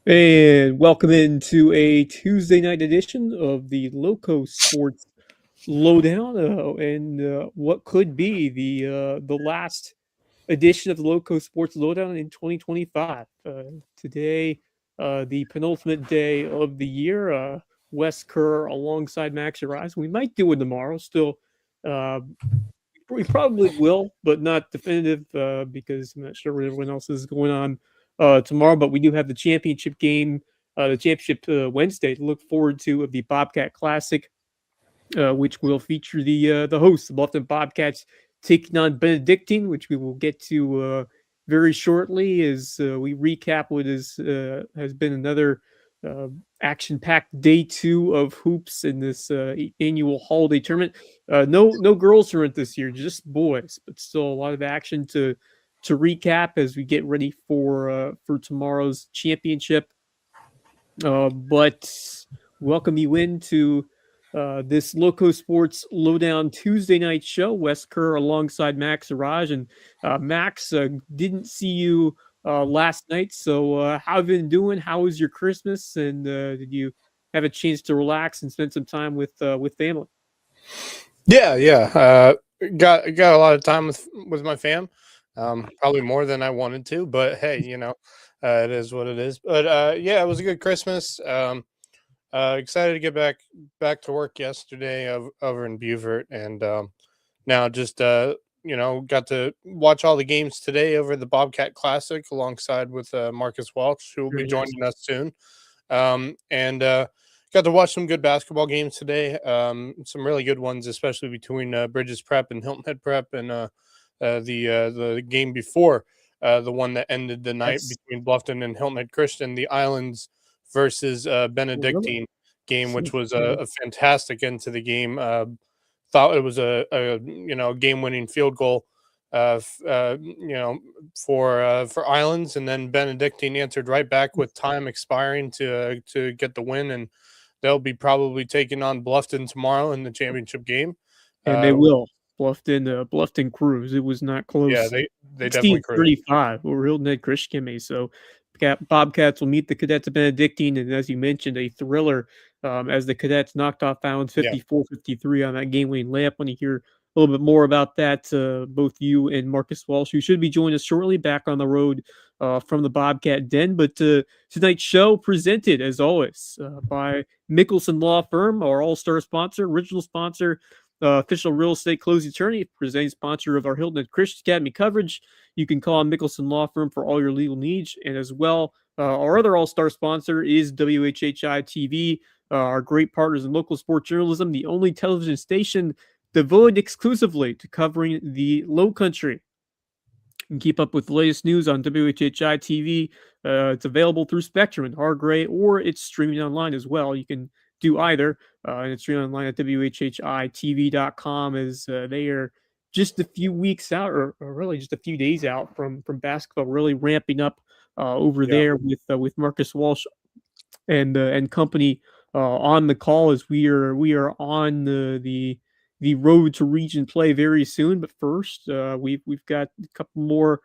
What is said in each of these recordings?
And welcome into a Tuesday night edition of the LowcoSports Lowdown, and what could be the last edition of the LowcoSports Lowdown in 2025. Today, the penultimate day of the year. Wes Kerr alongside Max Arise. We might do it tomorrow. Still, uh, we probably will, but not definitive because I'm not sure what everyone else is going on tomorrow. But we do have the championship game, the championship Wednesday to look forward to of the Bobcat Classic, which will feature the hosts, the Bluffton Bobcats, taking on Benedictine, which we will get to very shortly as we recap what has been another uh, action-packed day two of hoops in this annual holiday tournament. No girls tournament this year, just boys, but still a lot of action to recap as we get ready for tomorrow's championship. But welcome you into this LowcoSports Lowdown Tuesday night show. Wes Kerr alongside Max Araj. And Max, didn't see you last night. So how have you been doing? How was your Christmas? And did you have a chance to relax and spend some time with family? Yeah. Got a lot of time with my fam. Probably more than I wanted to, but hey, it is what it is. But yeah, it was a good Christmas. Excited to get back to work yesterday over in Beaufort, and now just got to watch all the games today over the Bobcat Classic alongside with Marcus Welch, who will be Very nice. joining us soon. And got to watch some good basketball games today. Some really good ones, especially between Bridges Prep and Hilton Head Prep, and the game before the one that ended the night That's between Bluffton and Hilton Head Christian, the Islands versus really Benedictine game, which was yeah. a fantastic end to the game. Thought it was a game winning field goal for Islands, and then Benedictine answered right back with time expiring to get the win, and they'll be probably taking on Bluffton tomorrow in the championship game. And they Uh, will. Bluffton Cruise. It was not yeah, close. they definitely cruise. 16-35 over Hilton Head Christian. So Bobcats will meet the Cadets of Benedictine, and as you mentioned, a thriller as the Cadets knocked off Islands Yeah, 54-53 on that game-winning layup. Want to hear a little bit more about that, both you and Marcus Walsh, who should be joining us shortly back on the road from the Bobcat Den. But tonight's show presented, as always, by Mickelson Law Firm, our all-star sponsor, original sponsor, official real estate closing attorney, presenting sponsor of our Hilton Head Christian Academy coverage. You can call on Mickelson Law Firm for all your legal needs. And as well, our other all-star sponsor is WHHI TV, our great partners in local sports journalism, the only television station devoted exclusively to covering the Low Country. You can keep up with the latest news on WHHI TV. It's available through Spectrum and Hargray, or it's streaming online as well. You can do either, and it's streaming online at WHHITV.com as they are just a few weeks out, or really just a few days out from basketball really ramping up over yeah, there with Marcus Walsh and company on the call as we are on the road to region play very soon. But first, we've got a couple more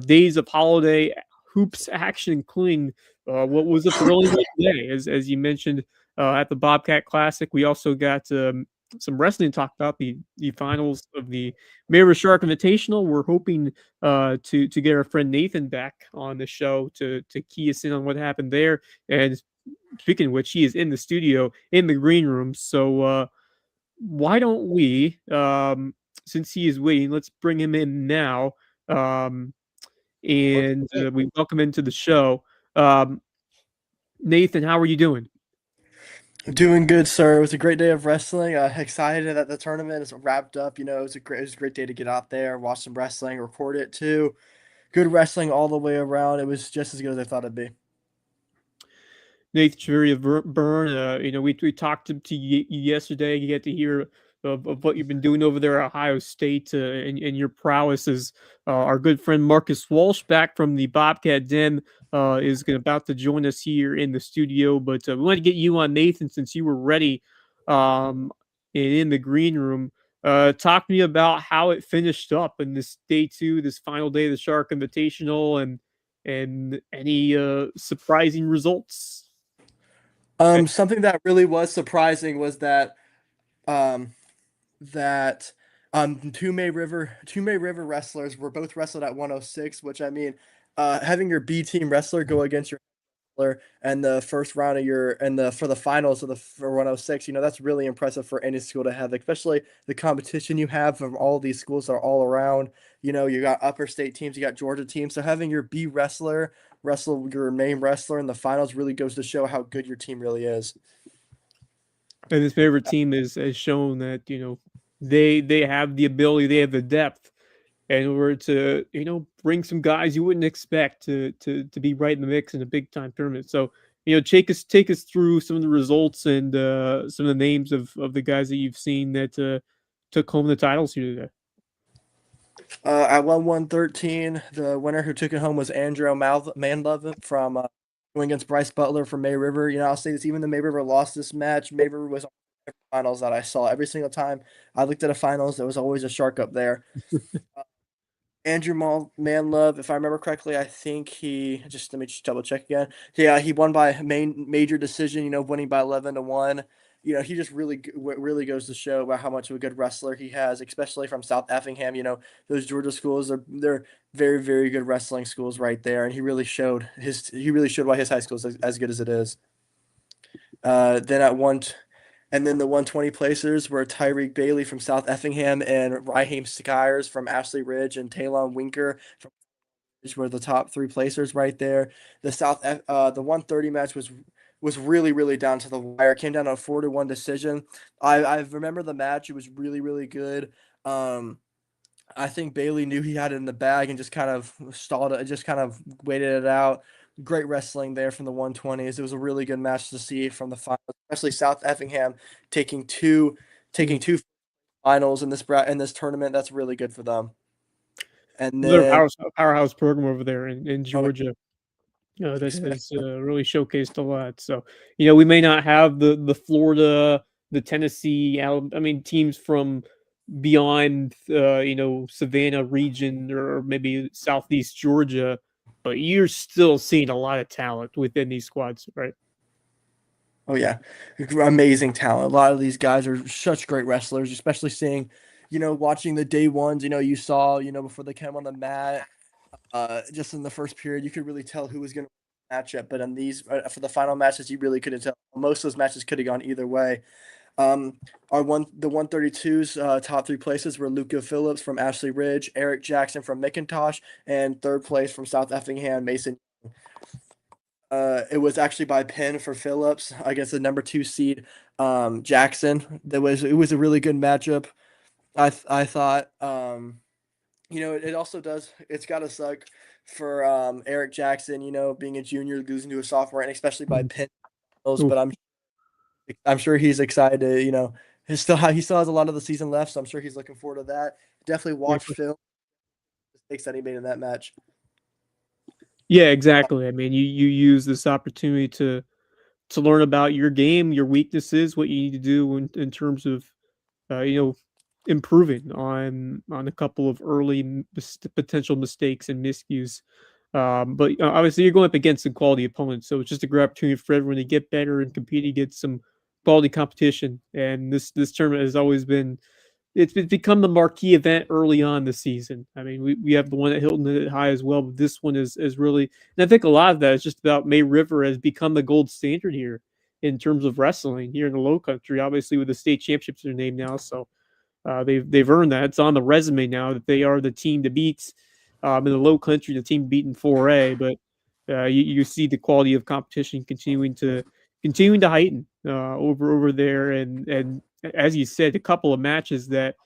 days of holiday hoops action, including what was a thrilling day, as you mentioned at the Bobcat Classic. We also got some wrestling to talk about, the finals of the US Shark Invitational. We're hoping to get our friend Nathan back on the show to key us in on what happened there. And speaking of which, he is in the studio in the green room. So why don't we, since he is waiting, let's bring him in now. Um, and we welcome into the show. Nathan, how are you doing? Doing good, sir. It was a great day of wrestling. Excited that the tournament is wrapped up. It was a great day to get out there, watch some wrestling, record it too. Good wrestling all the way around. It was just as good as I thought it'd be. Nathan Cheveria Byrne, we talked to you yesterday. You get to hear of what you've been doing over there at Ohio State and your prowess as our good friend Marcus Walsh back from the Bobcat Den is about to join us here in the studio. But we want to get you on, Nathan, since you were ready and in the green room. Talk to me about how it finished up in this day two, this final day of the Shark Invitational, and any surprising results? Something that really was surprising was um, that two May River wrestlers were both wrestled at 106, which I mean, having your B team wrestler go against your wrestler and the first round of your and the for the finals of the for 106, that's really impressive for any school to have, especially the competition you have from all these schools that are all around. You got upper state teams, you got Georgia teams, so having your B wrestler wrestle your main wrestler in the finals really goes to show how good your team really is. And his favorite team has shown that they have the ability, they have the depth in order to bring some guys you wouldn't expect to be right in the mix in a big time tournament. So take us through some of the results and some of the names of the guys that you've seen that took home the titles here today. At 113, the winner who took it home was Andrew Manlove from going against Bryce Butler from May River. I'll say this: even though May River lost this match, May River was on the finals that I saw every single time I looked at a finals. There was always a shark up there. Andrew Manlove, if I remember correctly, I think he just let me just double check again. Yeah, he won by major decision. Winning by 11-1. He just really goes to show about how much of a good wrestler he has, especially from South Effingham. Those Georgia schools are very very good wrestling schools right there, and he really showed why his high school is as good as it is. Then at one. And then the 120 placers were Tyreek Bailey from South Effingham and Raheem Skyers from Ashley Ridge and Talon Winker from Ridge were the top three placers right there. The 130 match was really really down to the wire. It came down to a 4-1 decision. I remember the match. It was really really good. I think Bailey knew he had it in the bag and just kind of stalled it, just kind of waited it out. Great wrestling there from the 120s. It was a really good match to see from the finals, especially South Effingham taking two Mm. taking two finals in this tournament. That's really good for them. And They're a then powerhouse program over there in oh, Georgia. That especially, has really showcased a lot. So, we may not have the Florida, the Tennessee, teams from beyond, Savannah region or maybe Southeast Georgia, but you're still seeing a lot of talent within these squads, right? oh yeah, amazing talent. A lot of these guys are such great wrestlers, especially seeing, watching the day ones. You saw, before they came on the mat. Just in the first period, you could really tell who was going to match up. But in these, for the final matches, you really couldn't tell. Most of those matches could have gone either way. The 132's top three places were Luca Phillips from Ashley Ridge, Eric Jackson from McIntosh, and third place from South Effingham, Mason. It was actually by pin for Phillips against the number 2 seed Jackson. It was a really good matchup. I thought. It also does. It's got to suck for Eric Jackson. Being a junior, losing to a sophomore, and especially by Mhm. pin. Oof. But I'm sure he's excited. He still has a lot of the season left, so I'm sure he's looking forward to that. Definitely Yeah, watch film mistakes that he made in that match. yeah, exactly. You use this opportunity to learn about your game, your weaknesses, what you need to do in terms of uh, you know, improving on a couple of early potential mistakes and miscues. But obviously, you're going up against some quality opponents, so it's just a great opportunity for everyone to get better and compete against some quality competition. And this tournament has always been it's become the marquee event early on this season. We have the one at Hilton at High as well, but this one is really, and I think a lot of that is just about May River has become the gold standard here in terms of wrestling here in the Low Country. Obviously, with the state championships in their name now, so they've earned that. It's on the resume now that they are the team to beat in the Low Country, the team beaten 4A. But you see the quality of competition continuing to heighten over there, and as you said, a couple of matches that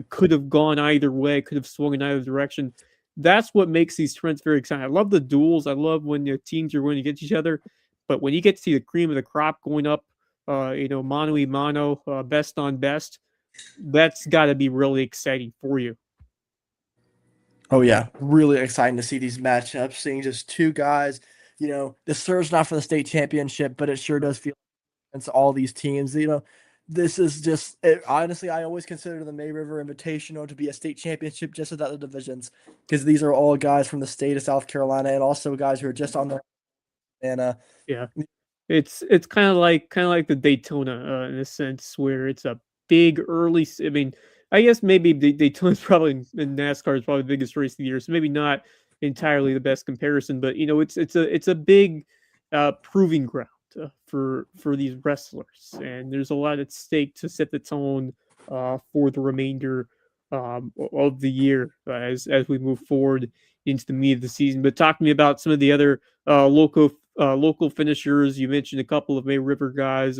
could have gone either way, could have swung in either direction. That's what makes these tournaments very exciting. I love the duels. I love when the teams are going against each other. But when you get to see the cream of the crop going up, mano a mano, best on best, that's got to be really exciting for you. Oh yeah, really exciting to see these matchups. Seeing just two guys. This serves not for the state championship, but it sure does feel against all these teams. this is just honestly, I always consider the May River Invitational to be a state championship just without the divisions, because these are all guys from the state of South Carolina and also guys who are just on the and Yeah. It's kind of like the Daytona in a sense where it's a big early. I mean, I guess maybe Daytona's probably in NASCAR is probably the biggest race of the year, so maybe not entirely the best comparison, but it's a big proving ground for these wrestlers, and there's a lot at stake to set the tone for the remainder of the year as we move forward into the meat of the season. But talk to me about some of the other local finishers. You mentioned a couple of May River guys.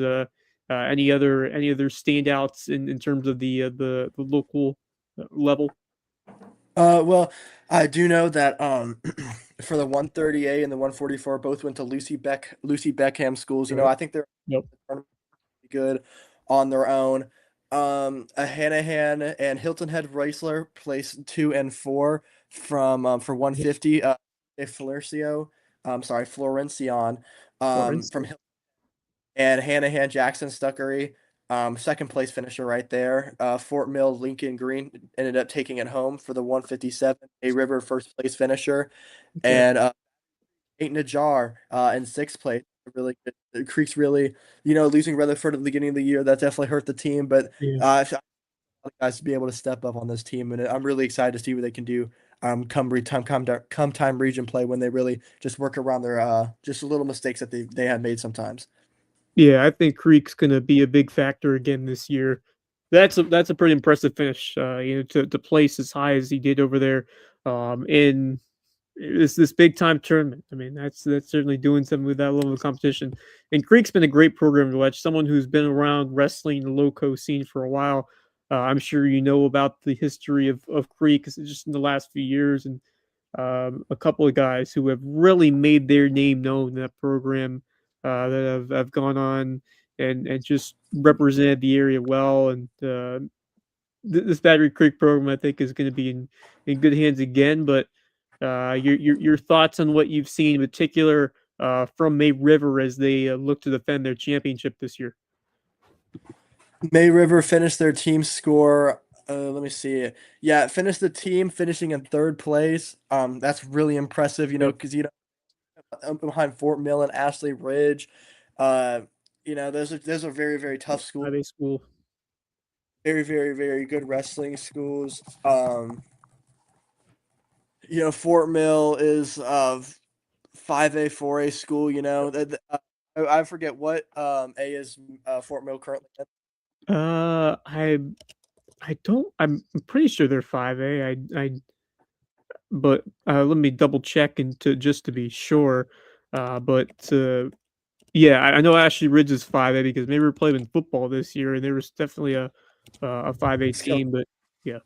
Any other standouts in terms of the local level? well, I do know that for the 130A and the 144 both went to Lucy Beckham schools. You know, Right. I think they're Yep. good on their own. A Hanahan and Hilton Head Chrysler placed 2 and 4 from for 150. Florencion Florence. from and Hanahan Jackson Stuckery, second place finisher right there. Fort Mill Lincoln Green ended up taking it home for the 157. A River first place finisher, Okay. and Eight Najar in sixth place. Really good. The Creeks really, losing Rutherford at the beginning of the year, that definitely hurt the team. But Yeah. I feel like guys to be able to step up on this team, and I'm really excited to see what they can do. Come time region play when they really just work around their just little mistakes that they have made sometimes. Yeah, I think Creek's gonna be a big factor again this year. That's a pretty impressive finish. To place as high as he did over there, in this big time tournament. I mean, that's certainly doing something with that level of competition. And Creek's been a great program to watch. Someone who's been around wrestling the loco scene for a while. I'm sure you know about the history of Creek just in the last few years, and a couple of guys who have really made their name known in that program that have gone on and just represented the area well. And this Battery Creek program, I think, is going to be in good hands again. But your thoughts on what you've seen, in particular from May River as they look to defend their championship this year. May River finished their team score. Let me see. Yeah, finished the team finishing in third place. That's really impressive. Yep. Because behind Fort Mill and Ashley Ridge, uh, those are very very tough schools. 5A school. Very very very good wrestling schools. Fort Mill is 5A 4A school. I forget what A is Fort Mill currently at. I don't. I'm pretty sure they're 5A. But let me double check into just to be sure. But yeah, I know Ashley Ridge is 5A because maybe we played in football this year, and there was definitely a 5A team. But yeah,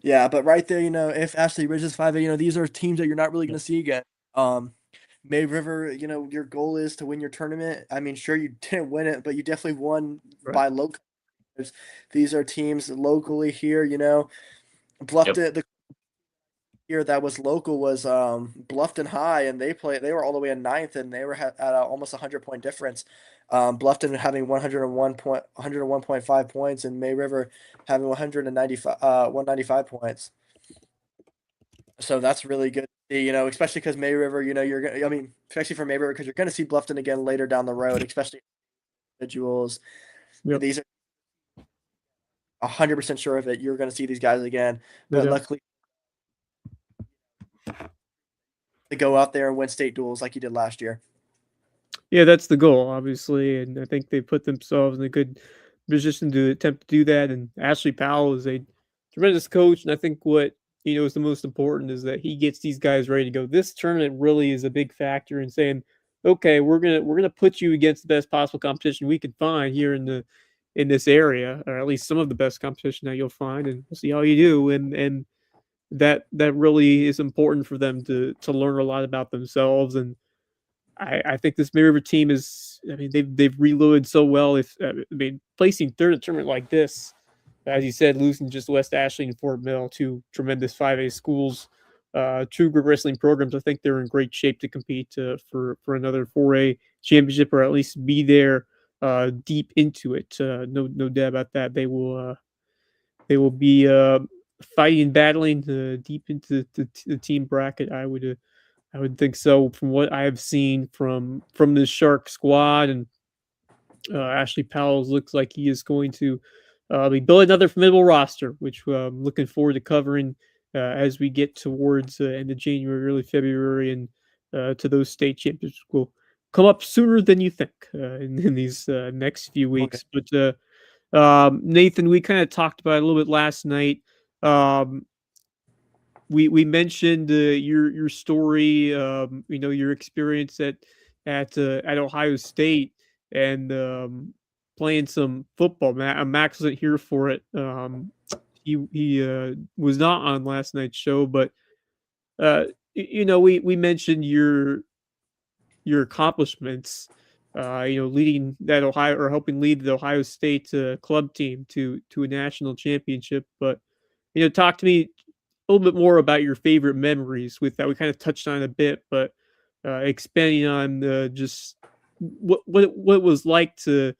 Yeah, but right there, if Ashley Ridge is 5A, these are teams that you're not really going to see again. May River, your goal is to win your tournament. I mean, sure, you didn't win it, but you definitely won right. by local. These are teams locally here, Yep. Bluffton, the year that was local was Bluffton High, and they were all the way in ninth, and they were at almost 100-point difference. Bluffton having 101.5 points, and May River having 195 points. So that's really good to see, especially because May River, especially for May River, because you're going to see Bluffton again later down the road, especially individuals. Yep. These are 100% sure of it. You're going to see these guys again, No but doubt. luckily, to go out there and win state duels like you did last year. Yeah, that's the goal, obviously, and I think they put themselves in a good position to attempt to do that. And Ashley Powell is a tremendous coach, and I think what is the most important is that he gets these guys ready to go. This tournament really is a big factor in saying, okay, we're gonna put you against the best possible competition we can find here in this area, or at least some of the best competition that you'll find, and we'll see how you do. And that really is important for them to learn a lot about themselves. And I think this May River team is. I mean, they've reloaded so well. If I mean, placing third in a tournament like this, as you said, losing just West Ashley and Fort Mill, two tremendous 5A schools, two good wrestling programs. I think they're in great shape to compete for another 4A championship, or at least be there deep into it. No doubt about that. They will be fighting, battling deep into the team bracket. I would think so. From what I have seen from the Shark squad, and Ashley Powell looks like he is going to be building another formidable roster, which I'm looking forward to covering as we get towards end of January, early February, and to those state championships will come up sooner than you think in these next few Okay. weeks. But Nathan, we kind of talked about it a little bit last night. Um, we mentioned your story, your experience at Ohio State, and playing some football. Max wasn't here for it. He was not on last night's show, but we mentioned your accomplishments. Leading that Ohio, or helping lead the Ohio State club team to a national championship. But talk to me a little bit more about your favorite memories with that. We kind of touched on it a bit, but expanding on just what it was like to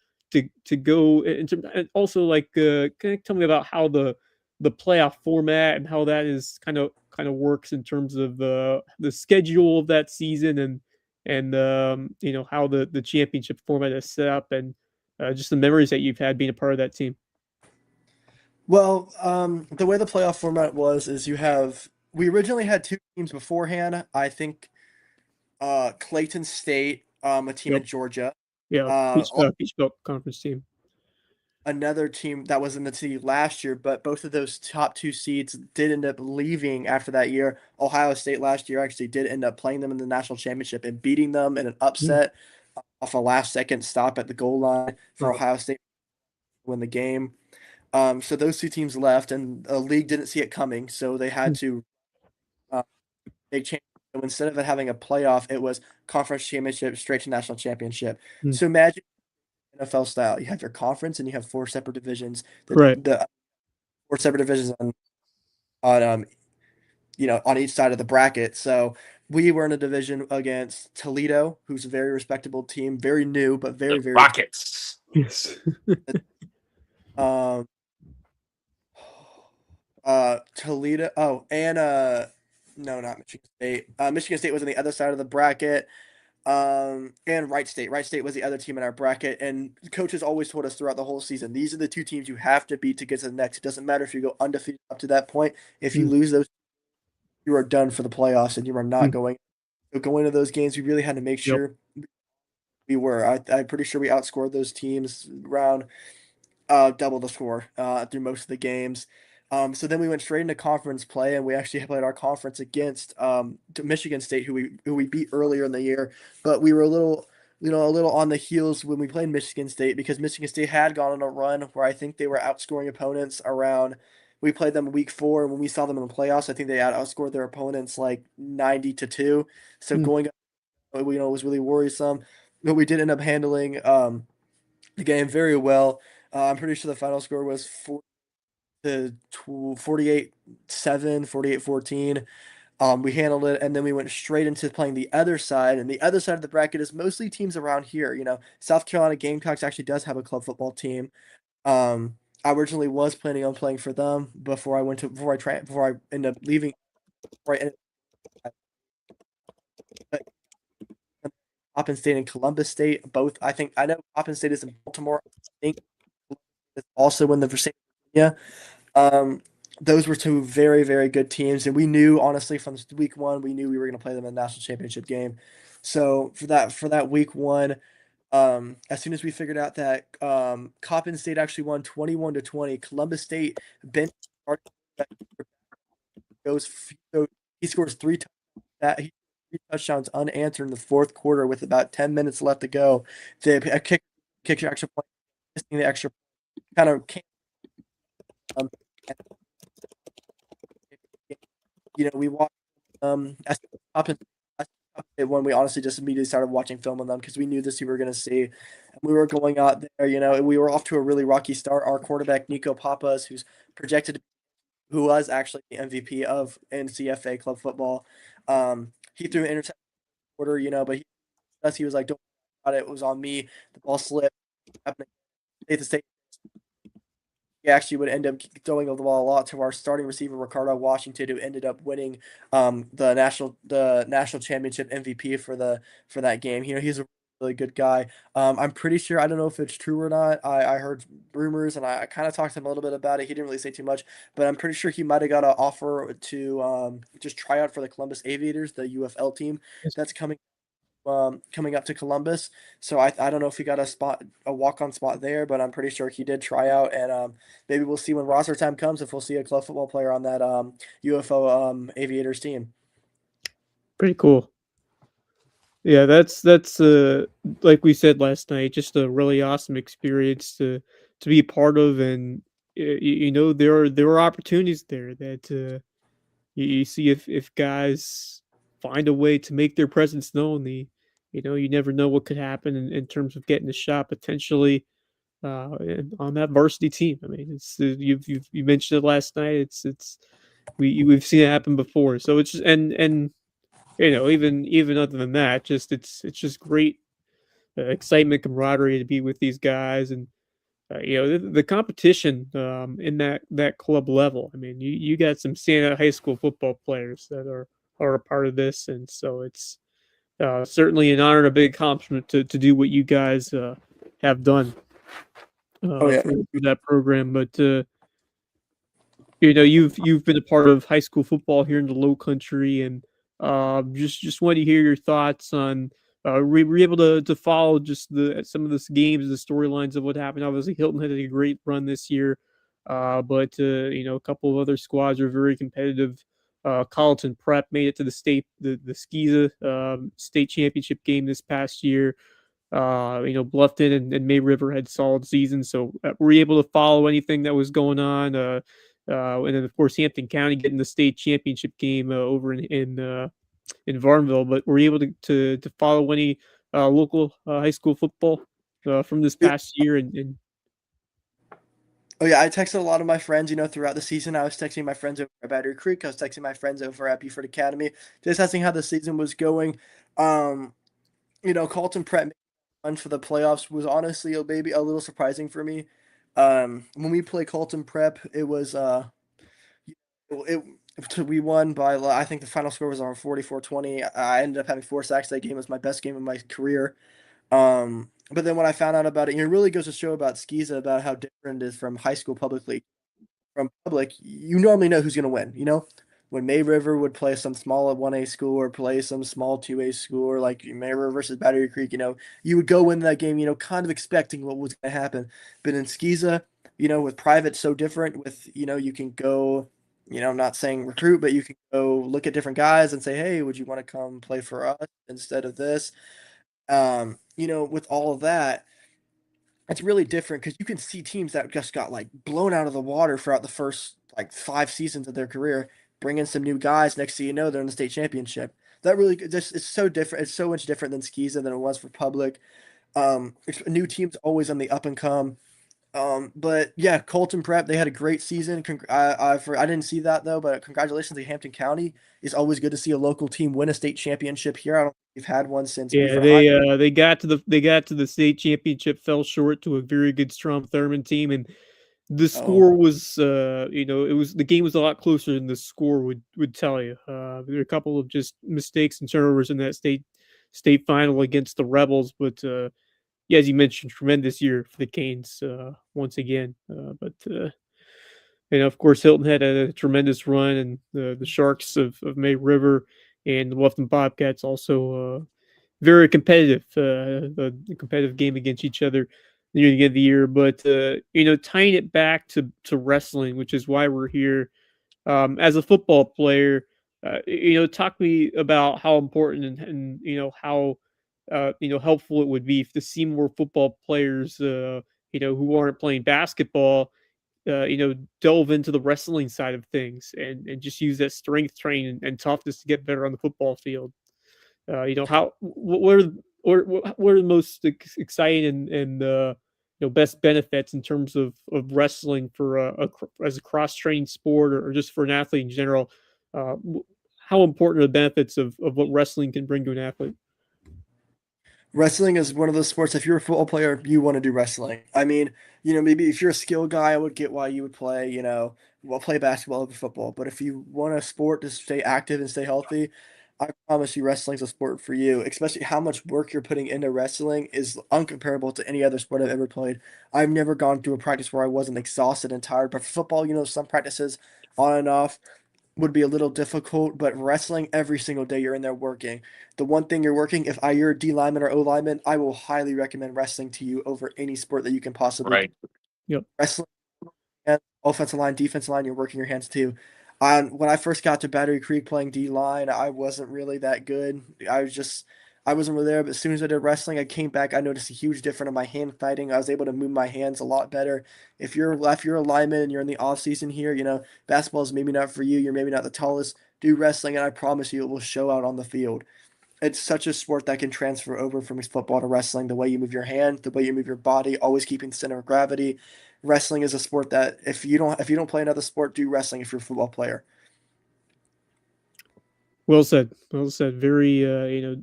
go into, and also like can you tell me about how the playoff format and how that is kind of works in terms of the schedule of that season, and how the championship format is set up, and just the memories that you've had being a part of that team. Well, the way the playoff format was is we originally had two teams beforehand. I think Clayton State, a team Yep. in Georgia, Yeah. uh, Peach Belt Conference team. another team that was in the city last year, but both of those top two seeds did end up leaving after that year. Ohio State last year actually did end up playing them in the national championship and beating them in an Mm. upset off a last second stop at the goal line for Right. Ohio State to win the game. So those two teams left, and the league didn't see it coming, so they had Mm. to make changes. So instead of it having a playoff, it was conference championship straight to national championship. Mm. So imagine NFL style. You have your conference and you have four separate divisions. Right. The four separate divisions on on each side of the bracket. So we were in a division against Toledo, who's a very respectable team, very new but The very Rockets. Yes. um Toledo. Oh, and no, not Michigan State. Michigan State was on the other side of the bracket. And Wright State. Wright State was the other team in our bracket, and coaches always told us throughout the whole season, these are the two teams you have to beat to get to the next. It doesn't matter if you go undefeated up to that point. If you Mm. lose those, you are done for the playoffs, and you are not Mm. going. So going to those games, we really had to make Yep. sure we were. I'm pretty sure we outscored those teams around double the score through most of the games. So then we went straight into conference play, and we actually played our conference against Michigan State, who we beat earlier in the year. But we were a little on the heels when we played Michigan State, because Michigan State had gone on a run where I think they were outscoring opponents around. We played them week 4, and when we saw them in the playoffs, I think they had outscored their opponents like 90-2. So Mm. going up, was really worrisome. But we did end up handling the game very well. I'm pretty sure the final score was 48-7, 48-14. We handled it, and then we went straight into playing the other side. And the other side of the bracket is mostly teams around here. South Carolina Gamecocks actually does have a club football team. I originally was planning on playing for them before I ended up leaving. Before I ended up Coppin State and Columbus State. Both, I know Coppin State is in Baltimore. I think it's also in the Virginia. Um, those were two very, very good teams, and we knew honestly from week 1, we knew we were going to play them in the national championship game. So for that week 1, as soon as we figured out that Coppin State actually won 21-20, Columbus State bench goes so he scores three touchdowns unanswered in the fourth quarter with about 10 minutes left to go. A kick your extra point, missing the extra kind of came. Um, we watched as Coppin State won. We honestly just immediately started watching film on them because we knew this we were going to see. We were going out there, and we were off to a really rocky start. Our quarterback Nico Papas, who was actually the MVP of NCFA club football, he threw an interception quarter, but he was like, "Don't worry about it. It was on me. The ball slipped. happening at the state. He actually would end up throwing the ball a lot to our starting receiver Ricardo Washington, who ended up winning the national championship MVP for that game. He's a really good guy. I'm pretty sure, I don't know if it's true or not. I heard rumors and I kind of talked to him a little bit about it. He didn't really say too much, but I'm pretty sure he might have got an offer to just try out for the Columbus Aviators, the UFL team that's coming up to Columbus. So I don't know if he got a walk on spot there, but I'm pretty sure he did try out, and maybe we'll see when roster time comes if we'll see a club football player on that UFO Aviators team. Pretty cool. Yeah, that's like we said last night, just a really awesome experience to be a part of, and there are opportunities there that you see if guys find a way to make their presence known. You never know what could happen in terms of getting a shot potentially on that varsity team. I mean, it's you mentioned it last night. We've seen it happen before, so it's just, and even other than that, it's just great excitement, camaraderie to be with these guys, and the competition in that club level. I mean, you got some standout high school football players that are a part of this, and so it's certainly an honor and a big accomplishment to do what you guys have done Oh yeah. for that program. But you've been a part of high school football here in the Low Country, and just want to hear your thoughts on. Were you able to follow just some of the games, the storylines of what happened? Obviously, Hilton had a great run this year, but a couple of other squads are very competitive. Carleton Prep made it to the SCISA state championship game this past year. Bluffton and May River had solid seasons, so were you able to follow anything that was going on? And then of course Hampton County getting the state championship game over in Varnville. But were you able to follow any local high school football from this past year? And Oh yeah, I texted a lot of my friends, throughout the season. I was texting my friends over at Battery Creek. I was texting my friends over at Buford Academy, just asking how the season was going. Um, Carlton Prep run for the playoffs was honestly maybe a little surprising for me. When we played Carlton Prep, it was it we won by, I think the final score was around 44-20. I ended up having 4 sacks that game. It was my best game of my career. But then when I found out about it, it really goes to show about SCISA, about how different it is from high school public league. From public, you normally know who's going to win. When May River would play some small 1A school or play some small 2A school, or like May River versus Battery Creek, you would go in that game, kind of expecting what was going to happen. But in SCISA, with private so different, with, you can go, I'm not saying recruit, but you can go look at different guys and say, hey, would you want to come play for us instead of this? With all of that, it's really different because you can see teams that just got like blown out of the water throughout the first like 5 seasons of their career, bring in some new guys. Next thing you know, they're in the state championship. That really just it's so different. It's so much different than SCISA than it was for public. New teams always on the up and come. But yeah, Colton Prep, they had a great season. I didn't see that though, but congratulations to Hampton County. It's always good to see a local team win a state championship here. I don't think we've had one since yeah, Buford High. they got to the state championship, fell short to a very good Strom Thurmond team, and the Oh, score was the game was a lot closer than the score would tell you. There were a couple of just mistakes and turnovers in that state final against the Rebels, but yeah, as you mentioned, tremendous year for the Canes once again. But of course, Hilton had a tremendous run, and the Sharks of May River and the Bluffton Bobcats also very competitive, a competitive game against each other near the end of the year. But tying it back to wrestling, which is why we're here. As a football player, talk to me about how important and how helpful it would be to see more football players, who aren't playing basketball, delve into the wrestling side of things and just use that strength training and toughness to get better on the football field. How what are the most exciting and best benefits in terms of wrestling for as a cross training sport or just for an athlete in general? How important are the benefits of what wrestling can bring to an athlete? Wrestling is one of those sports. If you're a football player, you want to do wrestling. I mean, maybe if you're a skill guy, I would get why you would play, well, play basketball over football. But if you want a sport to stay active and stay healthy, I promise you, wrestling's a sport for you. Especially how much work you're putting into wrestling is uncomparable to any other sport I've ever played. I've never gone through a practice where I wasn't exhausted and tired. But for football, some practices on and off would be a little difficult, but wrestling every single day you're in there working. The one thing you're working, if you're a D lineman or O lineman, I will highly recommend wrestling to you over any sport that you can possibly do. Right. Yep. Wrestling, and offensive line, defensive line, you're working your hands too. When I first got to Battery Creek playing D line, I wasn't really that good. I wasn't really there. But as soon as I did wrestling, I came back. I noticed a huge difference in my hand fighting. I was able to move my hands a lot better. If you're a lineman and you're in the off season here, basketball is maybe not for you. You're maybe not the tallest. Do wrestling, and I promise you, it will show out on the field. It's such a sport that can transfer over from football to wrestling. The way you move your hand, the way you move your body, always keeping the center of gravity. Wrestling is a sport that if you don't play another sport, do wrestling if you're a football player. Well said. Well said. Very,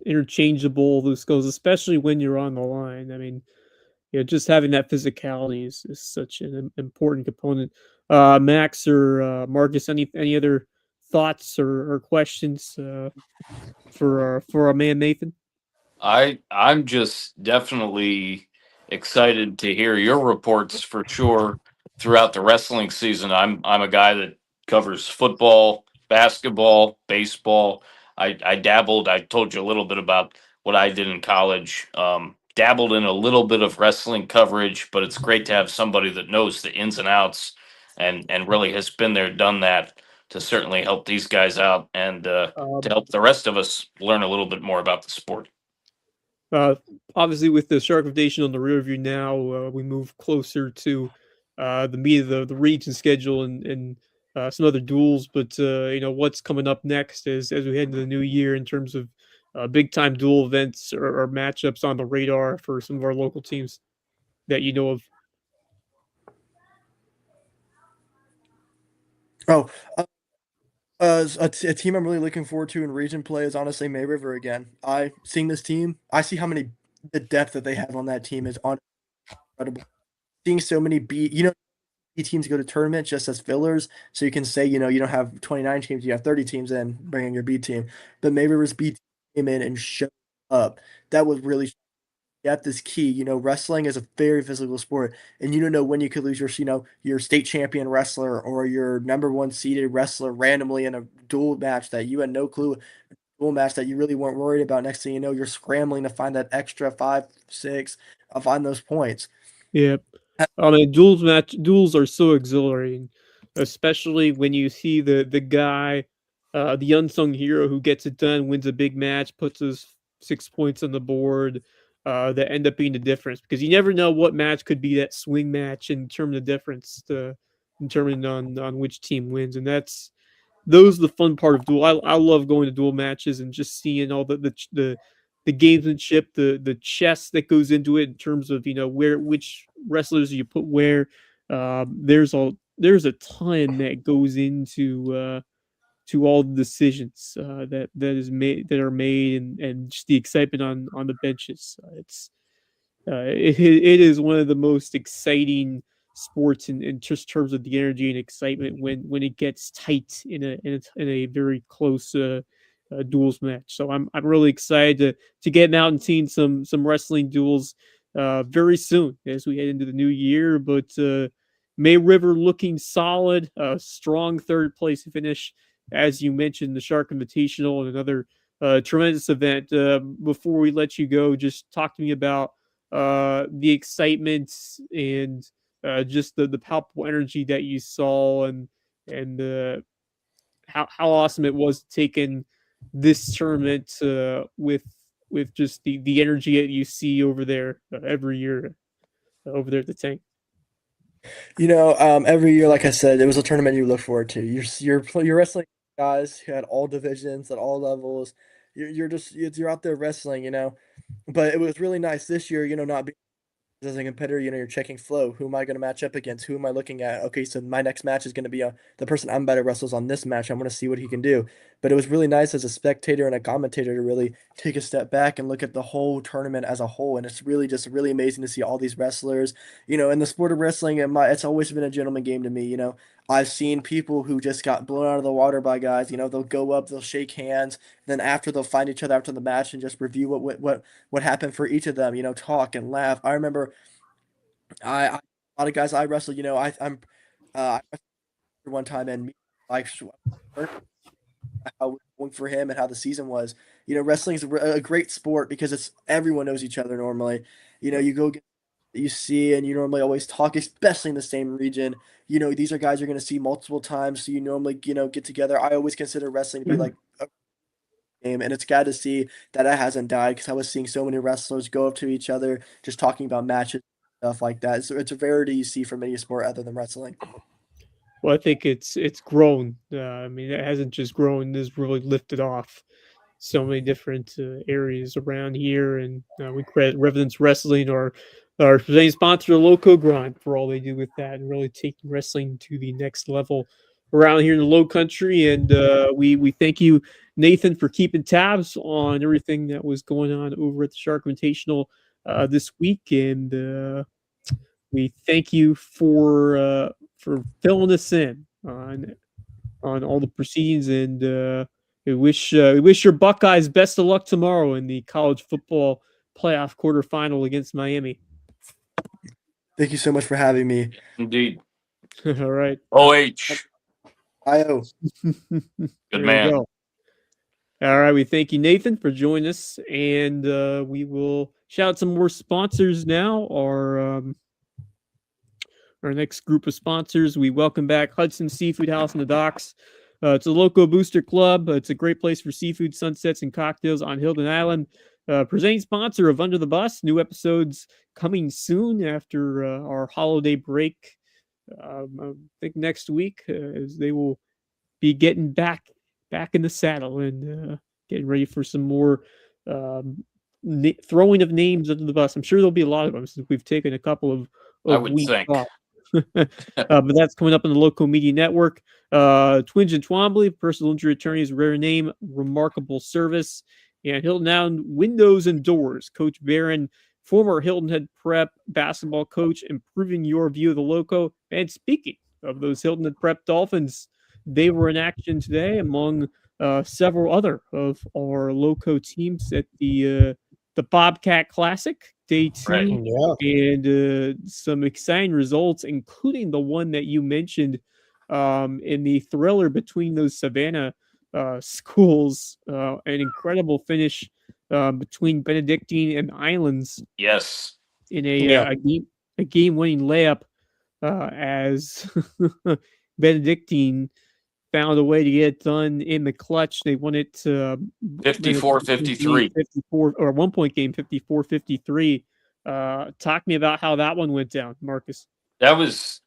interchangeable those skills, especially when you're on the line. I mean, just having that physicality is such an important component. Max or Marcus, any other thoughts or questions for our man Nathan? I'm just definitely excited to hear your reports for sure throughout the wrestling season. I'm a guy that covers football, basketball, baseball. I dabbled. I told you a little bit about what I did in college. Dabbled in a little bit of wrestling coverage, but it's great to have somebody that knows the ins and outs and really has been there, done that to certainly help these guys out and to Um, help the rest of us learn a little bit more about the sport. Uh, Obviously, with the Shark Invitation on the rear view now, we move closer to the meat of the region schedule and some other duels. But what's coming up next as we head into the new year in terms of big time duel events or matchups on the radar for some of our local teams that you know of. Oh, a team I'm really looking forward to in region play is honestly May River again. I seen this team. I see how many the depth that they have on that team is incredible. Seeing so many B teams go to tournaments just as fillers, so you can say you don't have 29 teams, you have 30 teams in, bringing your B team. But May River's B team came in and showed up. That was really depth is key. Wrestling is a very physical sport, and you don't know when you could lose your state champion wrestler or your number one seeded wrestler randomly in a dual match that you had no clue, dual match that you really weren't worried about. Next thing you know, you're scrambling to find that extra 5, 6, find those points. Yeah. I mean, duels are so exhilarating, especially when you see the guy, the unsung hero who gets it done, wins a big match, puts his 6 points on the board, that end up being the difference. Because you never know what match could be that swing match and determine the difference to determine on which team wins. And those are the fun part of duel. I love going to duel matches and just seeing all the gamesmanship, the chess that goes into it in terms of which wrestlers you put where. There's a ton that goes into to all the decisions that are made and just the excitement on the benches. It is one of the most exciting sports in just terms of the energy and excitement when it gets tight in a very close duels match. So I'm really excited to get out and seeing some wrestling duels very soon as we head into the new year. But May River looking solid, strong third place finish, as you mentioned, the Shark Invitational and another tremendous event. Before we let you go, just talk to me about the excitement and just the palpable energy that you saw and how awesome it was taking this tournament with just the energy that you see over there every year over there at the tank. Every year, like I said, it was a tournament you look forward to. You're wrestling guys who had all divisions at all levels. You're out there wrestling. But it was really nice this year. Not being as a competitor, you're checking flow. Who am I going to match up against? Who am I looking at? Okay, so my next match is going to be the person I'm better wrestles on this match. I'm going to see what he can do. But it was really nice as a spectator and a commentator to really take a step back and look at the whole tournament as a whole. And it's really just really amazing to see all these wrestlers. In the sport of wrestling, it's always been a gentleman game to me. I've seen people who just got blown out of the water by guys. They'll go up, they'll shake hands, then after they'll find each other after the match and just review what happened for each of them. Talk and laugh. I remember a lot of guys I wrestled. I wrestled one time and like how it was going for him and how the season was. Wrestling is a great sport because it's everyone knows each other normally. You go get you see and you normally always talk, especially in the same region. These are guys you're going to see multiple times, so you normally get together. I always consider wrestling to be like a game, and it's glad to see that it hasn't died because I was seeing so many wrestlers go up to each other, just talking about matches, stuff like that. So it's a rarity you see from any sport other than wrestling. Well, I think it's grown. I mean, it hasn't just grown; it's really lifted off so many different areas around here, and we credit Revenants Wrestling, our presenting sponsor, Loco Grind, for all they do with that, and really taking wrestling to the next level around here in the Low Country. And we thank you, Nathan, for keeping tabs on everything that was going on over at the Shark Invitational this week, and we thank you for filling us in on all the proceedings, and we wish your Buckeyes best of luck tomorrow in the college football playoff quarterfinal against Miami. Thank you so much for having me. Indeed. All right. OH. IO. Good man. Go. All right. We thank you, Nathan, for joining us, and we will shout out some more sponsors now. Our next group of sponsors, we welcome back Hudson Seafood House in the Docks. It's a Loco Booster Club. It's a great place for seafood, sunsets, and cocktails on Hilton Island. Presenting sponsor of Under the Bus. New episodes coming soon after our holiday break. I think next week, as they will be getting back in the saddle and getting ready for some more throwing of names under the bus. I'm sure there'll be a lot of them since we've taken a couple of I would weeks think. off. But that's coming up on the Loco Media Network. Twinge and Twombly, personal injury attorneys, rare name, remarkable service. And Hilton Island Windows and Doors. Coach Barron, former Hilton Head Prep basketball coach, improving your view of the Loco. And speaking of those Hilton Head Prep Dolphins, they were in action today among several other of our Loco teams at the Bobcat Classic, day 2. Right. Yeah. And some exciting results, including the one that you mentioned in the thriller between those Savannah schools. An incredible finish between Benedictine and Islands. Yes. In a game-winning layup as Benedictine found a way to get it done in the clutch. They won it 54-53. 54 or 1-point game, 54-53. Talk me about how that one went down, Marcus. That was,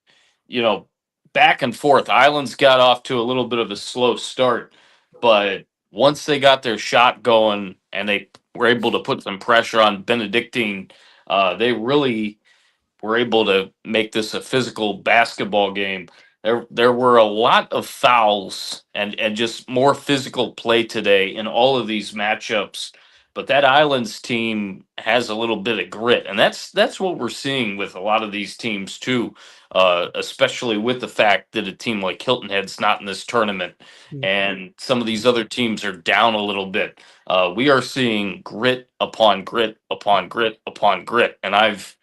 back and forth. Islands got off to a little bit of a slow start, but once they got their shot going and they were able to put some pressure on Benedictine, they really were able to make this a physical basketball game. There were a lot of fouls and just more physical play today in all of these matchups. But that Islands team has a little bit of grit, and that's what we're seeing with a lot of these teams too, especially with the fact that a team like Hilton Head's not in this tournament, and some of these other teams are down a little bit. We are seeing grit upon grit upon grit upon grit, and I've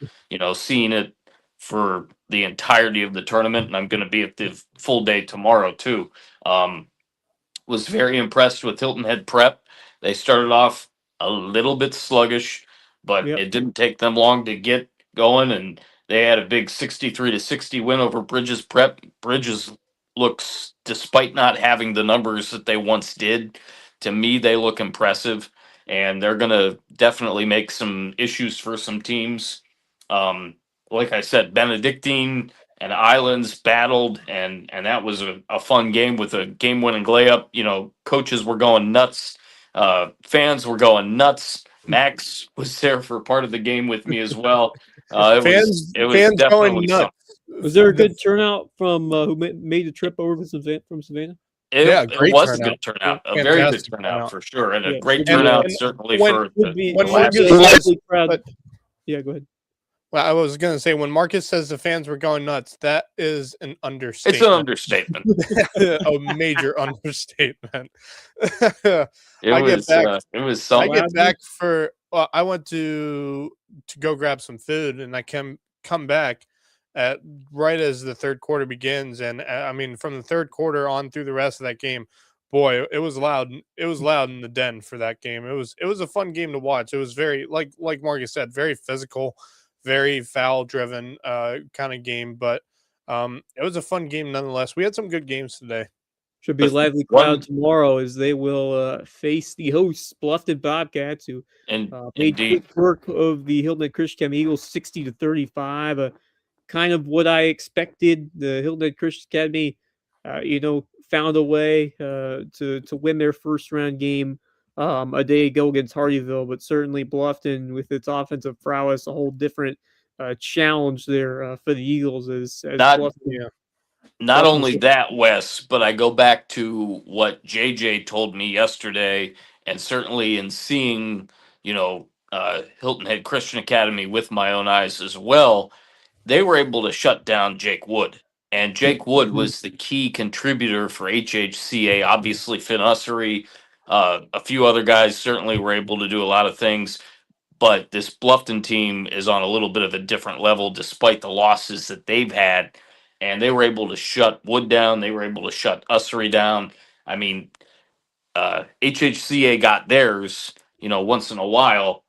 seen it for the entirety of the tournament, and I'm going to be at the full day tomorrow too. Was very impressed with Hilton Head Prep. They started off a little bit sluggish, but it didn't take them long to get going, and they had a big 63-60 win over Bridges Prep. Bridges looks, despite not having the numbers that they once did, to me they look impressive, and they're going to definitely make some issues for some teams. Like I said, Benedictine and Islands battled, and that was a fun game with a game-winning layup. Coaches were going nuts. Fans were going nuts. Max was there for part of the game with me as well. Fans was going definitely nuts. something. Was there a good turnout from who made the trip over from Savannah? Yeah, It great was a turnout. good turnout, a very good Fantastic turnout turnout. for sure, and a Yeah, great should be, turnout And certainly when for should be the when last should be Marcus a says, lively crowd. but Yeah, go ahead. well, I was gonna say when Marcus says the fans were going nuts, that is an It's an understatement. understatement. A major understatement. I get back. It was I something. get back for. Well, I went to go grab some food, and I come back at right as the third quarter begins, and I mean from the third quarter on through the rest of that game, boy, it was loud. It was loud in the den for that game. It was a fun game to watch. It was very like Marcus said, very physical, very foul driven kind of game, but it was a fun game nonetheless. We had some good games today. Should be a The lively crowd one tomorrow as they will face the hosts, Bluffton Bobcats, who and made indeed, quick work of the Hilton Head Christian Academy Eagles 60-35. Kind of what I expected. The Hilton Head Christian Academy, found a way to win their first round game a day ago against Hardyville, but certainly Bluffton, with its offensive prowess, a whole different challenge there for the Eagles as not Bluffton. Yeah. not Bluffton only that, Wes, but I go back to what JJ told me yesterday, and certainly in seeing, Hilton Head Christian Academy with my own eyes as well, they were able to shut down Jake Wood. And Jake Wood was the key contributor for HHCA. Obviously, Finn Ussery, a few other guys certainly were able to do a lot of things. But this Bluffton team is on a little bit of a different level despite the losses that they've had. And they were able to shut Wood down. They were able to shut Ussery down. I mean, HHCA got theirs, once in a while,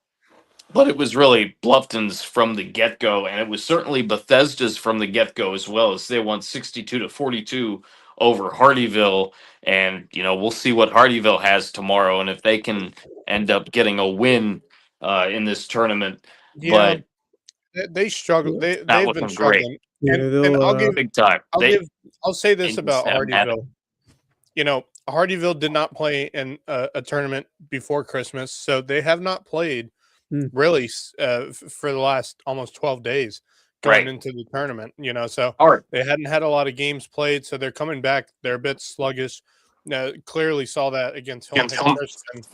but it was really Bluffton's from the get go, and it was certainly Bethesda's from the get go as well, as they won 62-42 over Hardyville. And we'll see what Hardyville has tomorrow, and if they can end up getting a win in this tournament. Yeah, But they struggle. not They've been looking great, struggling, Yeah, and they'll I'll give big time. I'll say They this just about haven't had it. Hardyville. Hardyville did not play in a tournament before Christmas, so they have not played Hmm. really for the last almost 12 days going Right. into the tournament. So Hard. they hadn't had a lot of games played, so they're coming back. They're a bit sluggish. Clearly saw that against Hilton Head Christian,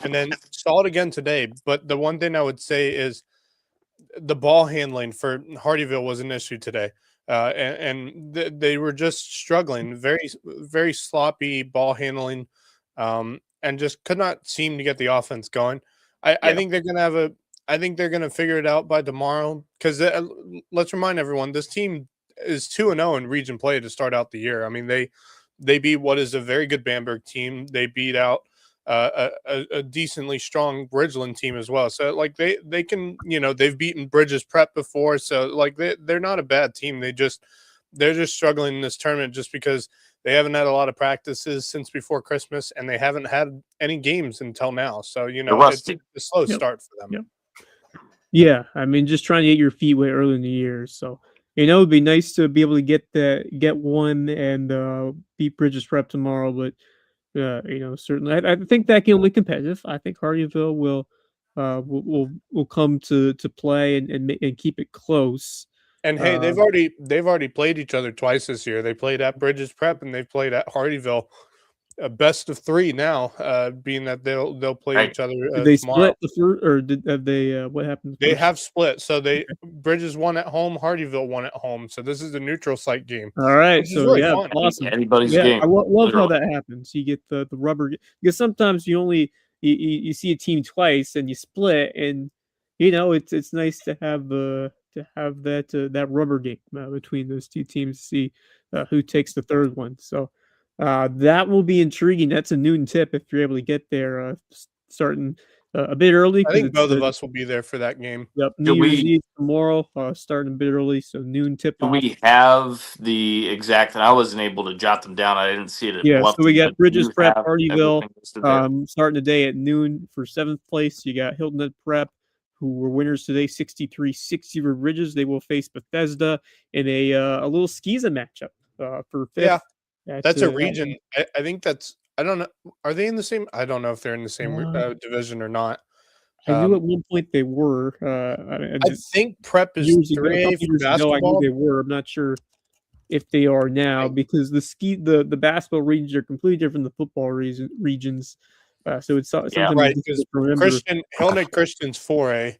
and then saw it again today. But the one thing I would say is the ball handling for Hardyville was an issue today. They were just struggling, very, very sloppy ball handling, and just could not seem to get the offense going. I think they're gonna have I think they're gonna figure it out by tomorrow. Because let's remind everyone, this team is 2-0 in region play to start out the year. I mean, they beat what is a very good Bamberg team. They beat out a decently strong Bridgeland team as well. So they can, they've beaten Bridges Prep before. So they're not a bad team. They're just struggling in this tournament just because they haven't had a lot of practices since before Christmas, and they haven't had any games until now. So, it's a slow start for them. Yep. Yeah, I mean, just trying to get your feet wet early in the year. So, it'd be nice to be able to get one and beat Bridges Prep tomorrow. But certainly, I think that game will be competitive. I think Hardyville will come to play and keep it close. And hey, they've already played each other twice this year. They played at Bridges Prep and they've played at Hardyville. A best of 3 now, being that they'll play each other Did they tomorrow. split the first, or have they? What happened? They have split. So Bridges won at home, Hardyville won at home. So this is a neutral site game. All right, which is so really yeah, fun. awesome. Anybody's Yeah, game. I love how literally. that happens. You get the rubber, because sometimes you see a team twice and you split, and it's nice to have that rubber game between those two teams to see who takes the third one. So that will be intriguing. That's a noon tip if you're able to get there, starting a bit early. I think both of us will be there for that game. Yep, New Year's Eve tomorrow, starting a bit early, so noon tip Do off. we have the exact? And I wasn't able to jot them down. I didn't see it. Yeah, so we got Bridges Prep, have Hardyville, everything listed there? starting today at noon for 7th place. You got Hilton Head Prep, who were winners today, 63-60 for Bridges. They will face Bethesda in a little Skeeza matchup for 5th. Yeah, that's a region. I think that's. I don't know. Are they in the same? I don't know if they're in the same division or not. I knew at one point they were. I think prep is years ago, a 3A couple for years ago, I knew basketball. they were. I'm not sure if they are now because the basketball regions are completely different than the football regions. So it's sometimes Right, difficult because to remember. Hillnet Christian's 4A,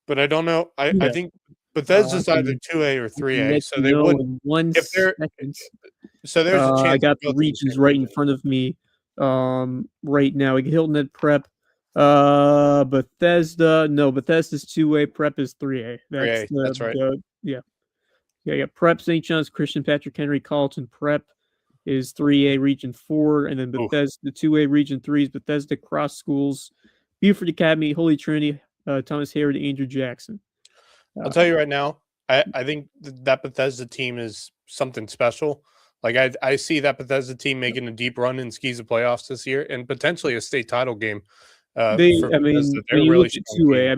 but I don't know. I Yeah. think Bethesda's I either can 2A or I can 3A, let so you they know would in 1 if they're second. so there's a I chance got the both of them regions can right make in it. front of me right now. We got Hilton Head Prep. Bethesda's 2A, Prep is 3A. That's 3A, that's right. Yeah. Prep St. John's Christian Patrick Henry Carlton Prep is 3A Region 4, and then Oof. Bethesda 2A Region 3 is Bethesda Cross Schools, Buford Academy, Holy Trinity, Thomas Harrod, Andrew Jackson. I'll tell you right now, I think that Bethesda team is something special. Like I see that Bethesda team making a deep run in Skis of playoffs this year and potentially a state title game. For Bethesda. When They're a you really look at strong 2A,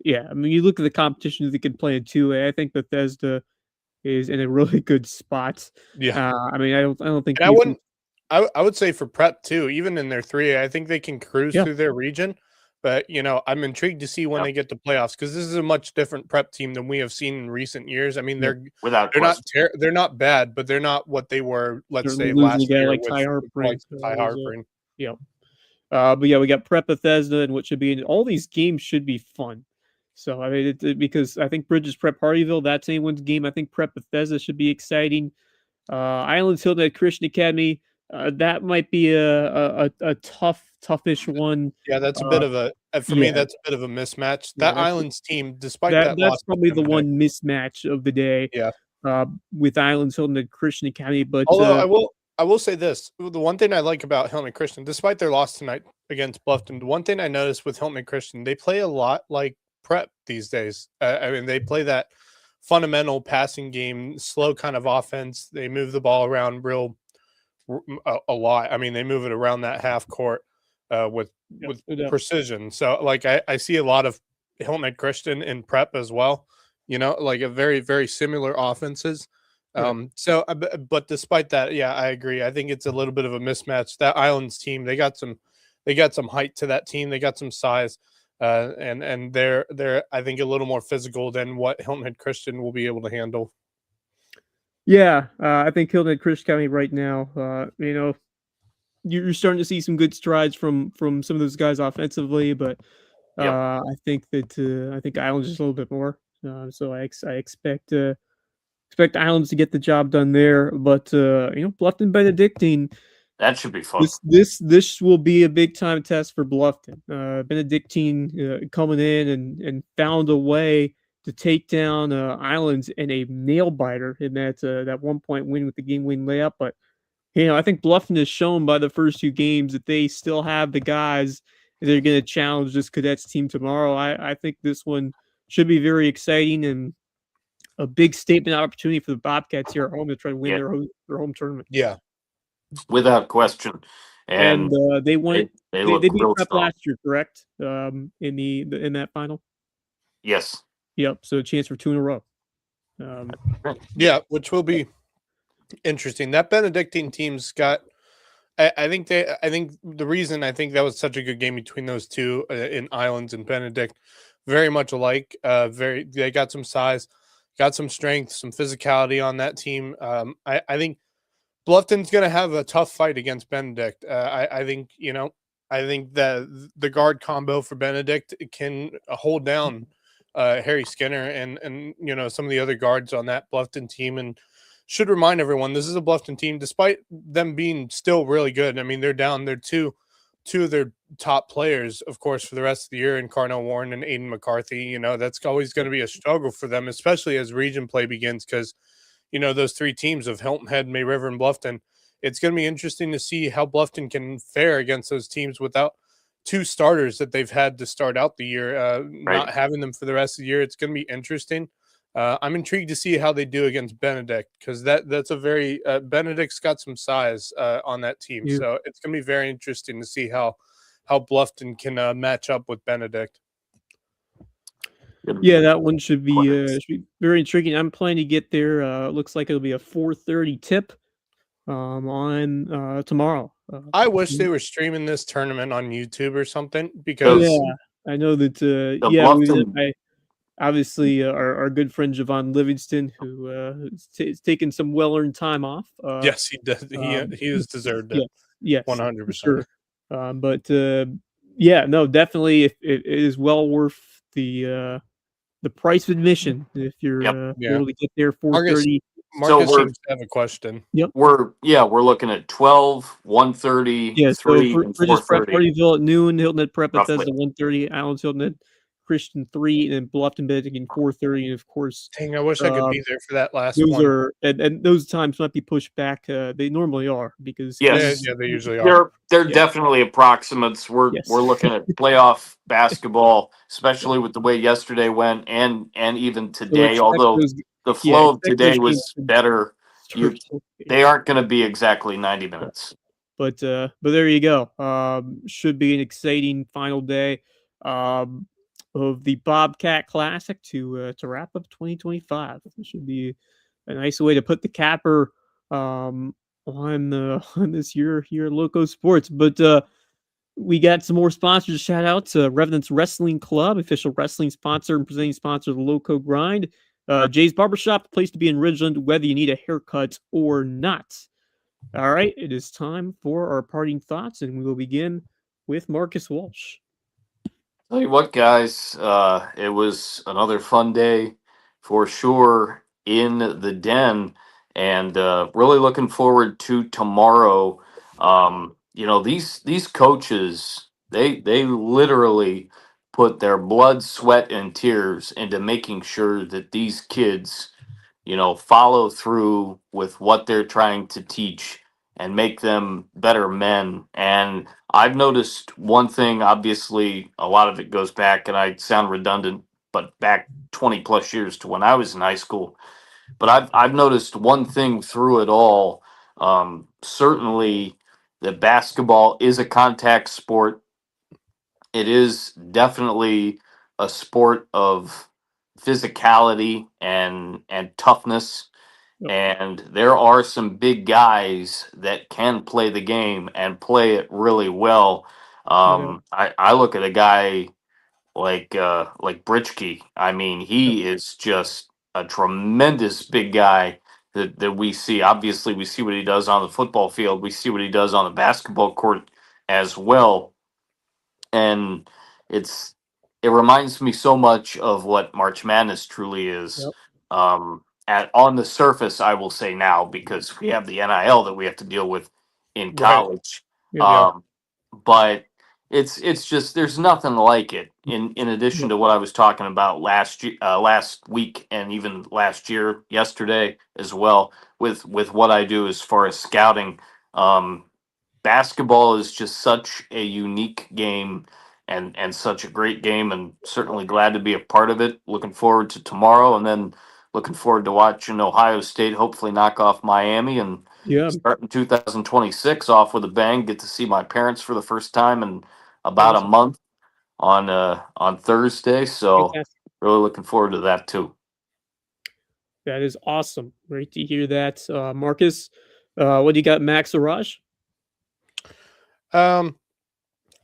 team. I mean, you look at the competitions that can play in 2A. I think Bethesda is in a really good spot. Yeah, I don't think and I Buford. wouldn't. I would say for prep too, even in their 3A, I think they can cruise Yeah. through their region. But I'm intrigued to see when they get to playoffs because this is a much different prep team than we have seen in recent years. I mean, they're not bad, but they're not what they were. Let's say losing last a guy year like with Ty Harpering. Ty Harpering. Yeah. But yeah, we got Prep Bethesda, and what should be all these games should be fun. So I mean, because I think Bridges Prep Hardyville, that's anyone's game. I think Prep Bethesda should be exciting. Islands Hilton Christian Academy, that might be a toughish one. Yeah, that's a bit of a for me. That's a bit of a mismatch. That Islands team, despite that loss, that's probably the one mismatch of the day. Yeah, with Islands Hilton Christian Academy, but although I will say this: the one thing I like about Hilton Christian, despite their loss tonight against Bluffton, the one thing I noticed with Hilton Christian, they play a lot like prep these days. I mean, they play that fundamental passing game, slow kind of offense. They move the ball around a lot. I mean, they move it around that half court with precision. So, like, I see a lot of Hilton Christian in prep as well. Like a very, very similar offenses. So, but despite that, yeah, I agree. I think it's a little bit of a mismatch. That Islands team, they got some height to that team. They got some size, and they're I think a little more physical than what Hilton Head Christian will be able to handle. Yeah, I think Hilton Head Christian Academy right now, you're starting to see some good strides from some of those guys offensively, but I think Islands just a little bit more. So I expect Islands to get the job done there, but Bluffton Benedictine, that should be fun. This will be a big time test for Bluffton. Benedictine coming in and found a way to take down Islands in a nail biter in that 1-point win with the game win layup. But I think Bluffton has shown by the first 2 games that they still have the guys that are going to challenge this Cadets team tomorrow. I think this one should be very exciting and a big statement opportunity for the Bobcats here at home to try to win their home tournament. Yeah, without question. And they won. They beat real Prep strong last year, correct? In that final. Yes. Yep. So a chance for 2 in a row. Yeah, which will be interesting. That Benedictine team's got. I think the reason I think that was such a good game between those two in Islands and Benedict, very much alike. They got some size, got some strength, some physicality on that team. I think Bluffton's going to have a tough fight against Benedict. I think that the guard combo for Benedict can hold down Harry Skinner and some of the other guards on that Bluffton team, and should remind everyone this is a Bluffton team, despite them being still really good. I mean, they're down. They're two of their top players, of course, for the rest of the year in Carnell Warren and Aiden McCarthy. That's always going to be a struggle for them, especially as region play begins, because those 3 teams of Hilton Head, May River, and Bluffton. It's going to be interesting to see how Bluffton can fare against those teams without 2 starters that they've had to start out the year, not having them for the rest of the year. It's going to be interesting. I'm intrigued to see how they do against Benedict, because that's a very Benedict's got some size on that team. Yeah. So it's going to be very interesting to see how Bluffton can match up with Benedict. Yeah, that one should be very intriguing. I'm planning to get there. Looks like it'll be a 4:30 tip on tomorrow. I wish they were streaming this tournament on YouTube or something, because I know that. The Yeah, Bluffton, obviously our good friend Javon Livingston, who is taking some well-earned time off. Yes, he does. Um, He has deserved it, yes, yes, for 100%. sure. But yeah, no, definitely, if it is well worth the price of admission if yep. you're Yeah, able to get there Marcus. 4:30. So Marcus seems to have a question. Yep. we're looking at 12, 1:30, Yeah. So 3, and Bridges Prep 4:30 Partyville at noon, Hilton Head Prep roughly. Bethesda 1:30, Allen's Hilton Head Christian 3, and then Bluffton Benedict 4:30, and of course. Dang, I wish I could Uh, be there for that last Those one. are and those times might be pushed back. They normally are because Yes. Yeah, they usually are. They're Yeah. definitely approximates. We're Yes. looking at playoff basketball, especially with the way yesterday went and even So today. expect Although those. the Yeah, flow of expect those today games was to better, start. they aren't going to be exactly 90 minutes. But there you go. Should be an exciting final day um, of the Bobcat Classic to wrap up 2025. It should be a nice way to put the capper on on this year here at Loco Sports. But we got some more sponsors. Shout out to Revenant's Wrestling Club, official wrestling sponsor and presenting sponsor of the Loco Grind. Jay's Barbershop, the place to be in Ridgeland, whether you need a haircut or not. All right, it is time for our parting thoughts, and we will begin with Marcus Walsh. Tell you what, guys, it was another fun day for sure in the den, and really looking forward to tomorrow. These coaches, they literally put their blood, sweat, and tears into making sure that these kids, follow through with what they're trying to teach and make them better men. And I've noticed one thing, obviously, a lot of it goes back, and I sound redundant, but back 20 plus years to when I was in high school. But I've noticed one thing through it all. Certainly, that basketball is a contact sport. It is definitely a sport of physicality and toughness, Yep. and there are some big guys that can play the game and play it really well. Yeah. I look at a guy like Britchkey. I mean, Yep. he is just a tremendous big guy that we see. Obviously, we see what he does on the football field. We see what he does on the basketball court as well, and it's it reminds me so much of what March Madness truly is. Yep. At on the surface, I will say now because we have the NIL that we have to deal with in Right. college. Yep. Yeah. But it's just there's nothing like it. In addition Yep. to what I was talking about last week, and even last year, yesterday as well, with what I do as far as scouting. Um, Basketball is just such a unique game and such a great game, and certainly glad to be a part of it. Looking forward to tomorrow, and then looking forward to watching Ohio State hopefully knock off Miami and Yeah. starting 2026 off with a bang. Get to see my parents for the first time in about a Awesome. month on Thursday, so Fantastic. really looking forward to that too. That is awesome. Great to hear that, Marcus. What do you got, Max or Raj?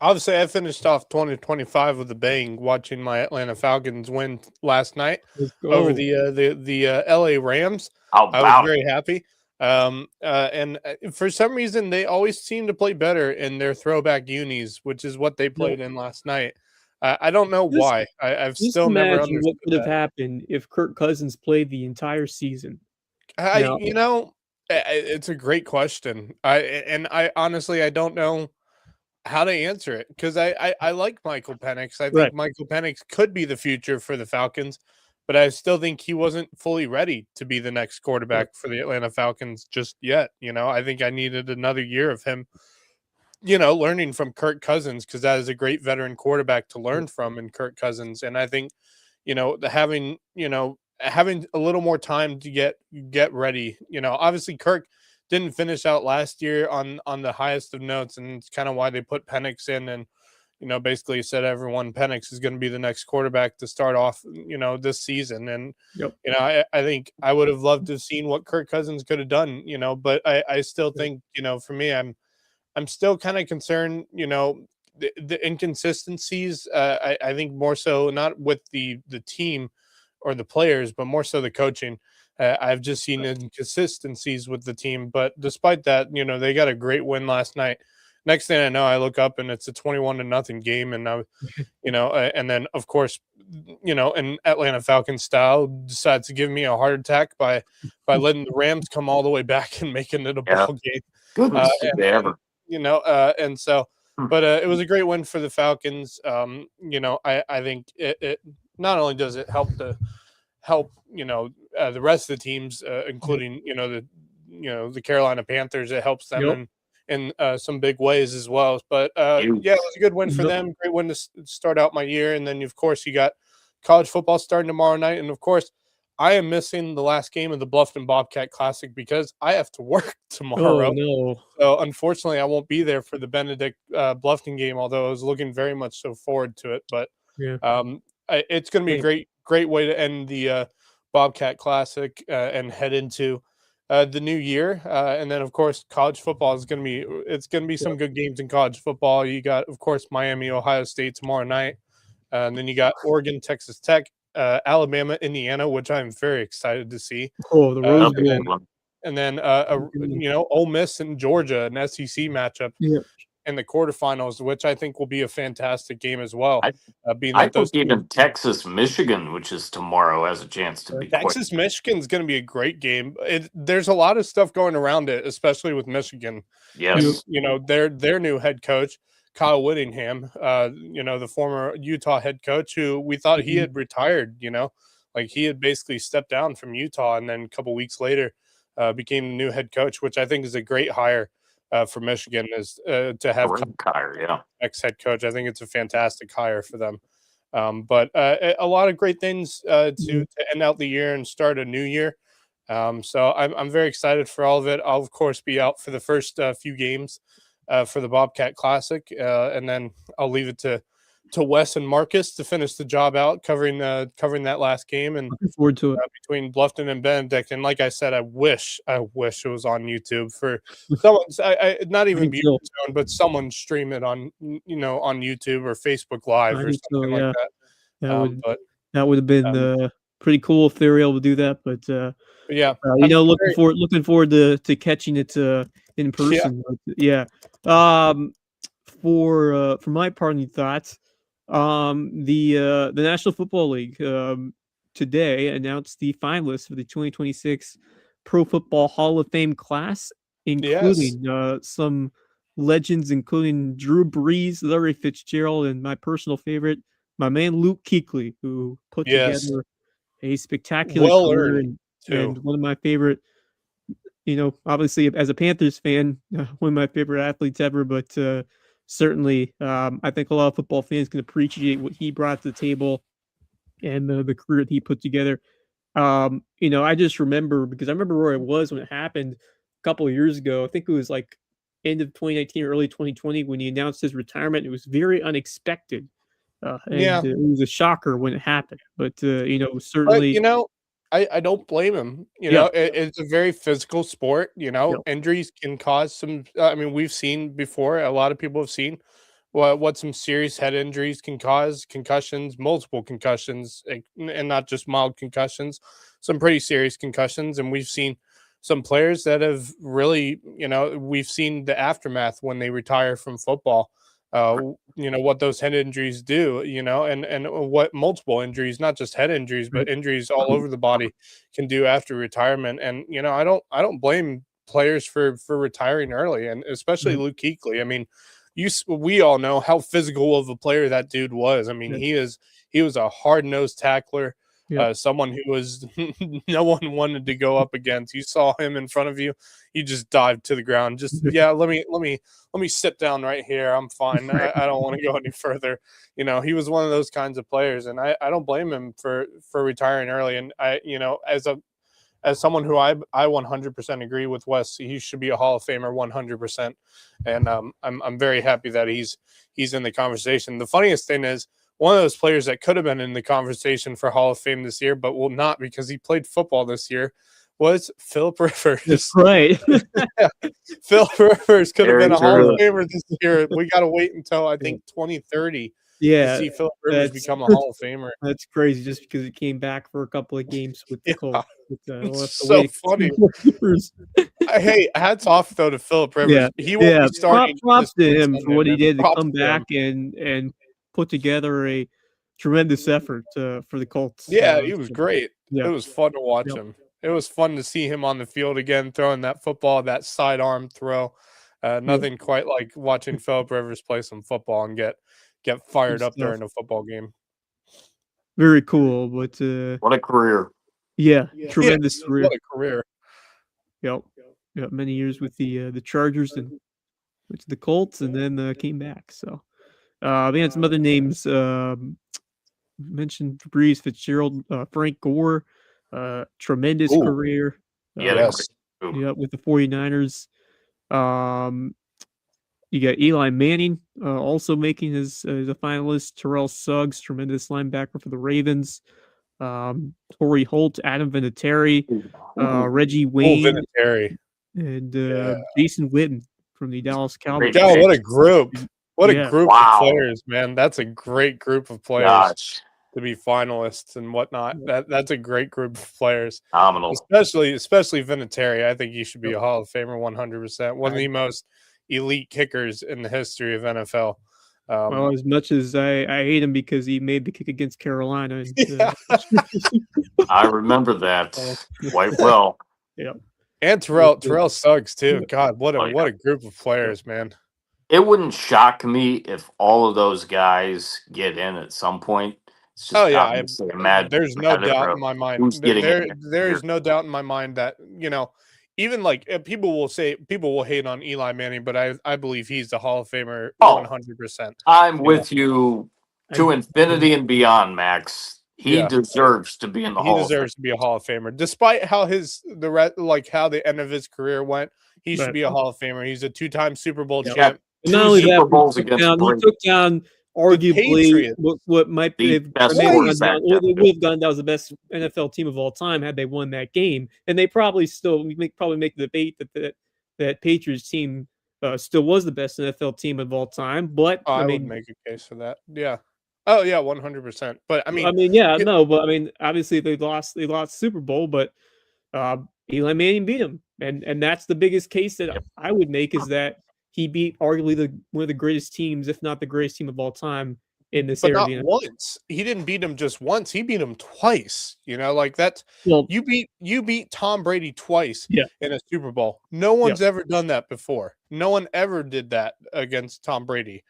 Obviously, I finished off 2025 with a bang, watching my Atlanta Falcons win last night Let's go. over the LA Rams. How I was about very happy. And for some reason, they always seem to play better in their throwback unis, which is what they played in last night. I don't know Just- why. I've Just still never imagine what understood would have that. happened if Kirk Cousins played the entire season. I, Now, it's a great question. I honestly, I don't know how to answer it because I like Michael Penix. I think Right. Michael Penix could be the future for the Falcons, but I still think he wasn't fully ready to be the next quarterback for the Atlanta Falcons just yet. I think I needed another year of him, learning from Kirk Cousins, because that is a great veteran quarterback to learn from in Kirk Cousins. And I think, having a little more time to get ready. Obviously Kirk didn't finish out last year on the highest of notes, and it's kind of why they put Penix in and basically said everyone Penix is going to be the next quarterback to start off this season. And Yep. I think I would have loved to have seen what Kirk Cousins could have done, but I still think for me I'm still kind of concerned, the inconsistencies. I think more so not with the team or the players, but more so the coaching. I've just seen inconsistencies with the team, but despite that, they got a great win last night. Next thing I know, I look up and it's a 21-0 game, and and then of course, in Atlanta Falcons style, decides to give me a heart attack by letting the Rams come all the way back and making it a Yeah. ball game. Goodness, did they ever? And so, but it was a great win for the Falcons. I think it not only does it help the rest of the teams, including the Carolina Panthers. It helps them in some big ways as well. But it was a good win for them. Great win to start out my year. And then of course you got college football starting tomorrow night, and of course I am missing the last game of the Bluffton Bobcat Classic because I have to work tomorrow. Oh no! So unfortunately, I won't be there for the Benedict Bluffton game. Although I was looking very much so forward to it, but it's going to be a great way to end the Bobcat Classic and head into the new year. And then, of course, college football is going to be some good games in college football. You got, of course, Miami, Ohio State tomorrow night, and then you got Oregon, Texas Tech, Alabama, Indiana, which I'm very excited to see. Oh, the Rose Bowl. And then Ole Miss and Georgia, an SEC matchup in the quarterfinals, which I think will be a fantastic game as well. I think even Texas, Michigan, which is tomorrow, has a chance to be. Texas, Michigan is going to be a great game. There's a lot of stuff going around it, especially with Michigan. Yes, their new head coach, Kyle Whittingham, the former Utah head coach, who we thought he had retired. Like he had basically stepped down from Utah, and then a couple weeks later became the new head coach, which I think is a great hire for Michigan, is to have ex-head coach. I think it's a fantastic hire for them. But a lot of great things to end out the year and start a new year. So I'm very excited for all of it. I'll of course be out for the first few games for the Bobcat Classic, and then I'll leave it to Wes and Marcus to finish the job out covering that last game, and looking forward to it between Bluffton and Benedict. And like I said, I wish it was on YouTube for someone. I not even be shown, but someone stream it on on YouTube or Facebook Live or something like that. That would have been pretty cool if they were able to do that. But looking forward to catching it in person. Yeah. For my parting thoughts, the National Football League today announced the finalists for the 2026 Pro Football Hall of Fame class, including some legends, including Drew Brees, Larry Fitzgerald, and my personal favorite, my man Luke Kuechly, who put together a spectacular career and one of my favorite. Obviously, as a Panthers fan, one of my favorite athletes ever, but certainly, I think a lot of football fans can appreciate what he brought to the table and the career that he put together. I just remember, because I remember where I was when it happened a couple of years ago. I think it was like end of 2019, early 2020, when he announced his retirement. It was very unexpected. It was a shocker when it happened. But, certainly... But, I don't blame him. It's a very physical sport. Injuries can cause some. We've seen before. A lot of people have seen what some serious head injuries can cause: concussions, multiple concussions, and not just mild concussions. Some pretty serious concussions, and we've seen some players that have really. We've seen the aftermath when they retire from football. What those head injuries do, and what multiple injuries, not just head injuries, but injuries all over the body can do after retirement. And, I don't blame players for retiring early, and especially Luke Kuechly. We all know how physical of a player that dude was. He was a hard-nosed tackler. Someone who was no one wanted to go up against. You saw him in front of you, you just dived to the ground. Just let me sit down right here. I'm fine. I don't want to go any further. He was one of those kinds of players, and I don't blame him for retiring early. And as someone who I 100% agree with Wes, he should be a Hall of Famer 100%. And I'm very happy that he's in the conversation. The funniest thing is, one of those players that could have been in the conversation for Hall of Fame this year, but will not because he played football this year, was Philip Rivers. That's right. Philip Rivers could have Very been a Hall true. of Famer this year. We got to wait until I think 2030 to Yeah, see Philip Rivers that's become a Hall of Famer. that's crazy just because he came back for a couple of games with the Yeah, Colts. But, we'll have it's to so wait funny. 2 more years. Hey, hats off though to Philip Rivers. Yeah, He won't be starting props this to coming him for Sunday, what he man. did to Props come to him. back and put together a tremendous effort for the Colts. Yeah, he was great. Yeah. It was fun to watch Yep. him. It was fun to see him on the field again, throwing that football, that sidearm throw. Nothing quite like watching Philip Rivers play some football and get fired Good up during stuff. a football game. Very cool, but What a career. yeah, tremendous Yeah, career. what a career. Yep. Many years with the Chargers and went to the Colts and then came back. So we had some other names. Mentioned Breeze Fitzgerald, Frank Gore, tremendous Ooh. career. Yeah, Yes. With the 49ers. You got Eli Manning also making his as a finalist. Terrell Suggs, tremendous linebacker for the Ravens. Torrey Holt, Adam Vinatieri, Reggie Oh, Wayne, Vinatieri. and Yeah. Jason Witten from the Dallas Cowboys. Great God, what a pick. group. What Yeah. a group Wow. of players, man. That's a great group of players Gosh, to be finalists and whatnot. That's a great group of players. phenomenal. Especially Vinatieri. I think he should be a Hall of Famer 100%. One of the most elite kickers in the history of NFL. Well, as much as I hate him because he made the kick against Carolina. And, Yeah. I remember that quite well. And Terrell Suggs too. God, what Oh, yeah. a group of players, man. It wouldn't shock me if all of those guys get in at some point. It's just obviously There's no doubt in my mind. who's getting There in is no doubt in my mind that even like people will hate on Eli Manning, but I believe he's the Hall of Famer 100%. I'm with you to infinity and beyond, Max. He deserves to be in the Hall. He deserves to be a Hall of Famer, despite how how the end of his career went. He should be a Hall of Famer. He's a 2-time Super Bowl champ. Not only Super that, Bowls he against took down arguably Patriots. what might The have best they quarterback would have gone down as the best NFL team of all time had they won that game, and they probably make the debate that Patriots team still was the best NFL team of all time. But I would make a case for that. Yeah. Oh yeah, 100%. But obviously they lost Super Bowl, but Eli Manning beat him, and that's the biggest case that I would make is that he beat arguably one of the greatest teams, if not the greatest team of all time in this But area. not once. He didn't beat him just once. He beat him twice. Like that's you beat Tom Brady twice in a Super Bowl. No one's ever done that before. No one ever did that against Tom Brady.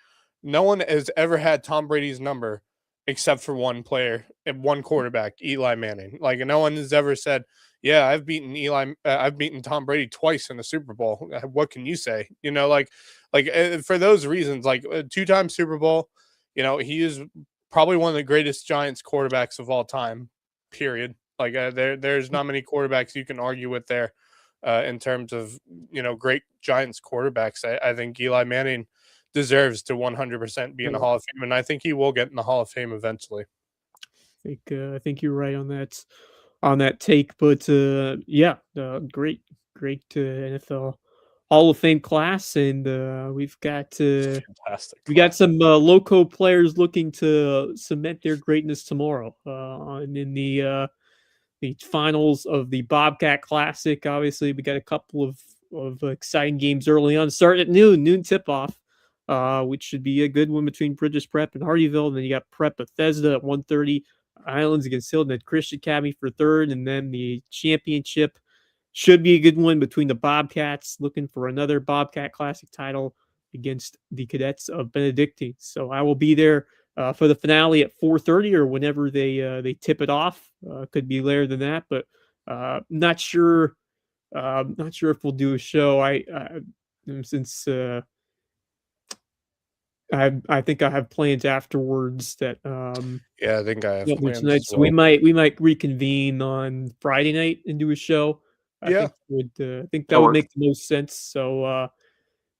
No one has ever had Tom Brady's number except for one player and one quarterback, Eli Manning. Like no one has ever said, "Yeah, I've beaten Tom Brady twice in the Super Bowl." What can you say? For those reasons, like a 2-time Super Bowl, he is probably one of the greatest Giants quarterbacks of all time. Period. Like there's not many quarterbacks you can argue with there in terms of great Giants quarterbacks. I think Eli Manning deserves to 100% be in the Hall of Fame, and I think he will get in the Hall of Fame eventually. I think you're right on that take, but great NFL Hall of Fame class, and we've got fantastic. We got some Lowco players looking to cement their greatness tomorrow, and in the finals of the Bobcat Classic. Obviously, we got a couple of exciting games early on, starting at noon tip off. Which should be a good one between Bridges Prep and Hardyville. And then you got Prep Bethesda at 1:30, Islands against Hilton at Christian Academy for third, and then the championship should be a good one between the Bobcats looking for another Bobcat Classic title against the Cadets of Benedictine. So I will be there for the finale at 4:30 or whenever they tip it off. Could be later than that, but not sure. Not sure if we'll do a show. Since I think I have plans afterwards that I think I have plans tonight. as So well. we might reconvene on Friday night and do a show. I think that would make the most sense. So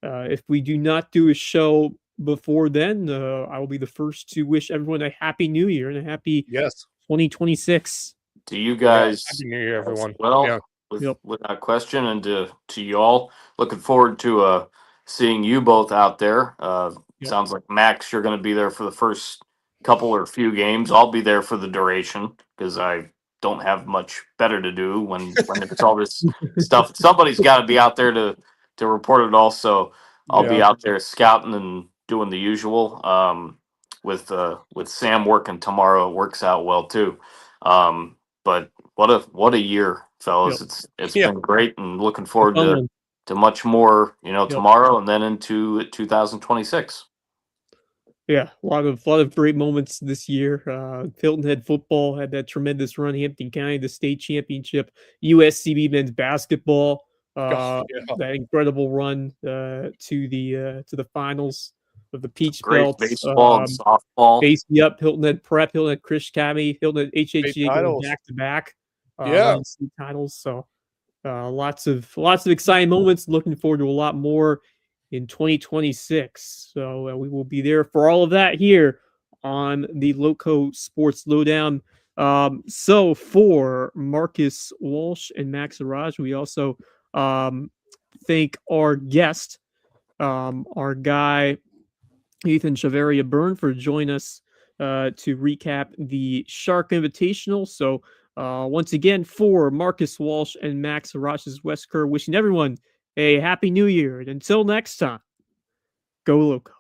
if we do not do a show before then, I will be the first to wish everyone a happy New Year and a happy 2026. Do you guys Happy New Year, everyone. Well, yeah. Yep. without question. And to y'all, looking forward to seeing you both out there. Yep. Sounds like Max, you're going to be there for the first couple or few games. I'll be there for the duration because I don't have much better to do when it's all this stuff. Somebody's got to be out there to report it all. So I'll be Yeah. out there scouting and doing the usual. With Sam working tomorrow, it works out well too. But what a year, fellas! Yep. It's Yeah. been great, and looking A forward fun to one. much more. Yep. Tomorrow and then into 2026. Yeah, a lot of great moments this year. Hilton Head football had that tremendous run. Hampton County, the state championship. USCB men's basketball, Oh, yeah. that incredible run to the finals of the Peach Great Belt. baseball and softball. Hilton Head Prep, Hilton Head Krish Academy, Hilton Head State HHGA going titles. back to back, Yeah. winning state titles. So lots of exciting moments. Looking forward to a lot more in 2026. So we will be there for all of that here on the Loco Sports Lowdown. So for Marcus Walsh and Max Araj, we also thank our guest, our guy Ethan Chaveria Byrne, for joining us to recap the Shark Invitational. So once again, for Marcus Walsh and Max Araj, Wes Kerr, wishing everyone a happy new year. And until next time, go Loco.